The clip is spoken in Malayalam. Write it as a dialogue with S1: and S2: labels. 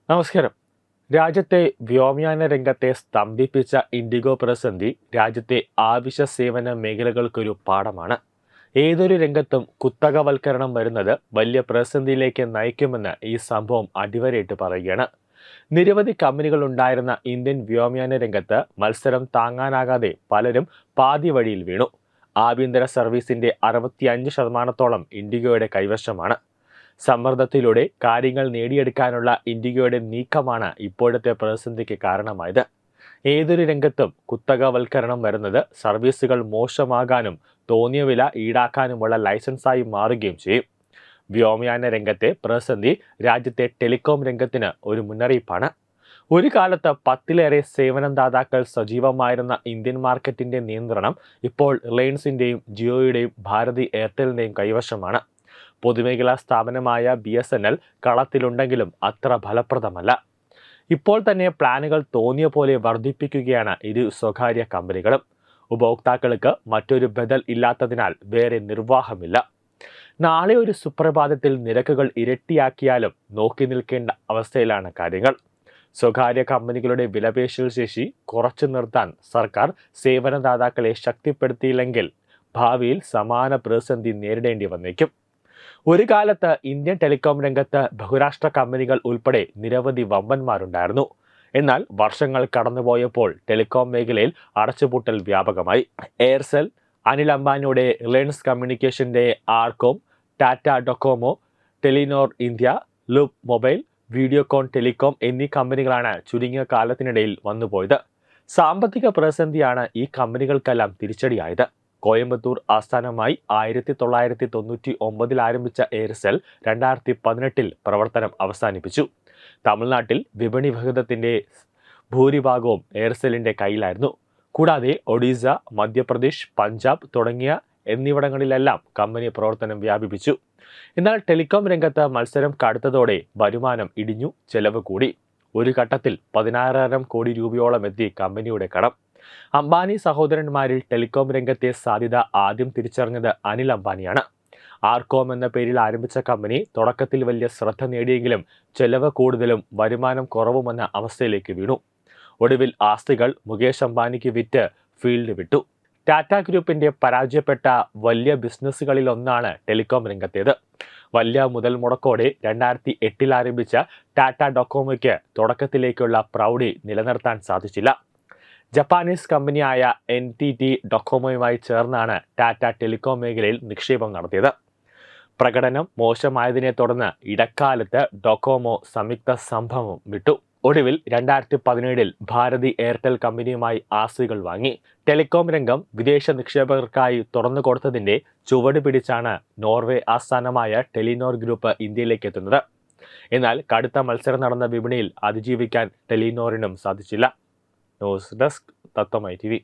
S1: നമസ്കാരം. രാജ്യത്തെ വ്യോമയാന രംഗത്തെ സ്തംഭിപ്പിച്ച ഇൻഡിഗോ പ്രതിസന്ധി രാജ്യത്തെ ആവശ്യ സേവന മേഖലകൾക്കൊരു പാഠമാണ്. ഏതൊരു രംഗത്തും കുത്തകവൽക്കരണം വരുന്നത് വലിയ പ്രതിസന്ധിയിലേക്ക് നയിക്കുമെന്ന് ഈ സംഭവം അടിവരയിട്ട് പറയുകയാണ്. നിരവധി കമ്പനികൾ ഉണ്ടായിരുന്ന ഇന്ത്യൻ വ്യോമയാന രംഗത്ത് മത്സരം താങ്ങാനാകാതെ പലരും പാതി വഴിയിൽ വീണു. ആഭ്യന്തര സർവീസിന്റെ 65% ഇൻഡിഗോയുടെ കൈവശമാണ്. സമ്മർദ്ദത്തിലൂടെ കാര്യങ്ങൾ നേടിയെടുക്കാനുള്ള ഇൻഡിഗോയുടെ നീക്കമാണ് ഇപ്പോഴത്തെ പ്രതിസന്ധിക്ക് കാരണമായത്. ഏതൊരു രംഗത്തും കുത്തകവൽക്കരണം വരുന്നത് സർവീസുകൾ മോശമാകാനും തോന്നിയ വില ഈടാക്കാനുമുള്ള ലൈസൻസായി മാറുകയും ചെയ്യും. വ്യോമയാന രംഗത്തെ പ്രതിസന്ധി രാജ്യത്തെ ടെലികോം രംഗത്തിന് ഒരു മുന്നറിയിപ്പാണ്. ഒരു കാലത്ത് 10ലേറെ സേവനദാതാക്കൾ സജീവമായിരുന്ന ഇന്ത്യൻ മാർക്കറ്റിന്റെ നിയന്ത്രണം ഇപ്പോൾ റിലയൻസിന്റെയും ജിയോയുടെയും ഭാരതി എയർടെലിന്റെയും കൈവശമാണ്. പൊതുമേഖലാ സ്ഥാപനമായ BSNL കളത്തിലുണ്ടെങ്കിലും അത്ര ഫലപ്രദമല്ല. ഇപ്പോൾ തന്നെ പ്ലാനുകൾ തോന്നിയ പോലെ വർദ്ധിപ്പിക്കുകയാണ് ഇരു സ്വകാര്യ കമ്പനികളും. ഉപഭോക്താക്കൾക്ക് മറ്റൊരു ബദൽ ഇല്ലാത്തതിനാൽ വേറെ നിർവാഹമില്ല. നാളെ ഒരു സുപ്രഭാതത്തിൽ നിരക്കുകൾ ഇരട്ടിയാക്കിയാലും നോക്കി നിൽക്കേണ്ട അവസ്ഥയിലാണ് കാര്യങ്ങൾ. സ്വകാര്യ കമ്പനികളുടെ വിലപേശൽ ശേഷി കുറച്ചു നിർത്താൻ സർക്കാർ സേവനദാതാക്കളെ ശക്തിപ്പെടുത്തിയില്ലെങ്കിൽ ഭാവിയിൽ സമാന പ്രതിസന്ധി നേരിടേണ്ടി വന്നേക്കും. ഒരു കാലത്ത് ഇന്ത്യൻ ടെലികോം രംഗത്ത് ബഹുരാഷ്ട്ര കമ്പനികൾ ഉൾപ്പെടെ നിരവധി വമ്പന്മാരുണ്ടായിരുന്നു. എന്നാൽ വർഷങ്ങൾ കടന്നുപോയപ്പോൾ ടെലികോം മേഖലയിൽ അടച്ചുപൂട്ടൽ വ്യാപകമായി. എയർസെൽ, അനിൽ അംബാനിയുടെ റിലയൻസ് കമ്മ്യൂണിക്കേഷന്റെ RCom, Tata Docomo, Telenor India, Loop mobile, Videocon telecom എന്നീ കമ്പനികളാണ് ചുരുങ്ങിയ കാലത്തിനിടയിൽ വന്നുപോയത്. സാമ്പത്തിക പ്രതിസന്ധിയാണ് ഈ കമ്പനികൾക്കെല്ലാം തിരിച്ചടിയായത്. കോയമ്പത്തൂർ ആസ്ഥാനമായി 1999 ആരംഭിച്ച എയർസെൽ 2018 പ്രവർത്തനം അവസാനിപ്പിച്ചു. തമിഴ്നാട്ടിൽ വിപണി വിഹിതത്തിന്റെ ഭൂരിഭാഗവും എയർസെല്ലിന്റെ കയ്യിലായിരുന്നു. കൂടാതെ ഒഡീസ, മധ്യപ്രദേശ്, പഞ്ചാബ് എന്നിവിടങ്ങളിലെല്ലാം കമ്പനി പ്രവർത്തനം വ്യാപിപ്പിച്ചു. എന്നാൽ ടെലികോം രംഗത്ത് മത്സരം കടുത്തതോടെ വരുമാനം ഇടിഞ്ഞു, ചെലവ് കൂടി. ഒരു ഘട്ടത്തിൽ 16,000 കോടി രൂപയോളം എത്തി കമ്പനിയുടെ കടം. അംബാനി സഹോദരന്മാരിൽ ടെലികോം രംഗത്തെ സാധ്യത ആദ്യം തിരിച്ചറിഞ്ഞത് അനിൽ അംബാനിയാണ്. ആർകോം എന്ന പേരിൽ ആരംഭിച്ച കമ്പനി തുടക്കത്തിൽ വലിയ ശ്രദ്ധ നേടിയെങ്കിലും ചെലവ് കൂടുതലും വരുമാനം കുറവുമെന്ന അവസ്ഥയിലേക്ക് വീണു. ഒടുവിൽ ആസ്തികൾ മുകേഷ് അംബാനിക്ക് വിറ്റ് ഫീൽഡ് വിട്ടു. ടാറ്റ ഗ്രൂപ്പിന്റെ പരാജയപ്പെട്ട വലിയ ബിസിനസ്സുകളിൽ ഒന്നാണ് ടെലികോം രംഗത്തേത്. വലിയ മുതൽ മുടക്കോടെ 2008 ആരംഭിച്ച ടാറ്റ ഡൊക്കോമോയ്ക്ക് തുടക്കത്തിലേക്കുള്ള പ്രൗഢി നിലനിർത്താൻ സാധിച്ചില്ല. ജപ്പാനീസ് കമ്പനിയായ NTT ഡൊക്കോമോയുമായി ചേർന്നാണ് ടാറ്റ ടെലികോം മേഖലയിൽ നിക്ഷേപം നടത്തിയത്. പ്രകടനം മോശമായതിനെ തുടർന്ന് ഇടക്കാലത്ത് ഡൊക്കോമോ സംയുക്ത സംഭവം വിട്ടു. ഒടുവിൽ 2017 ഭാരതി എയർടെൽ കമ്പനിയുമായി ആസ്തികൾ വാങ്ങി. ടെലികോം രംഗം വിദേശ നിക്ഷേപകർക്കായി തുറന്നു കൊടുത്തതിന്റെ ചുവട് പിടിച്ചാണ് നോർവേ ആസ്ഥാനമായ ടെലിനോർ ഗ്രൂപ്പ് ഇന്ത്യയിലേക്ക് എത്തുന്നത്. എന്നാൽ കടുത്ത മത്സരം നടന്ന വിപണിയിൽ അതിജീവിക്കാൻ ടെലിനോറിനും സാധിച്ചില്ല. ന്യൂസ് ഡെസ്ക് തത്വമൈ TV.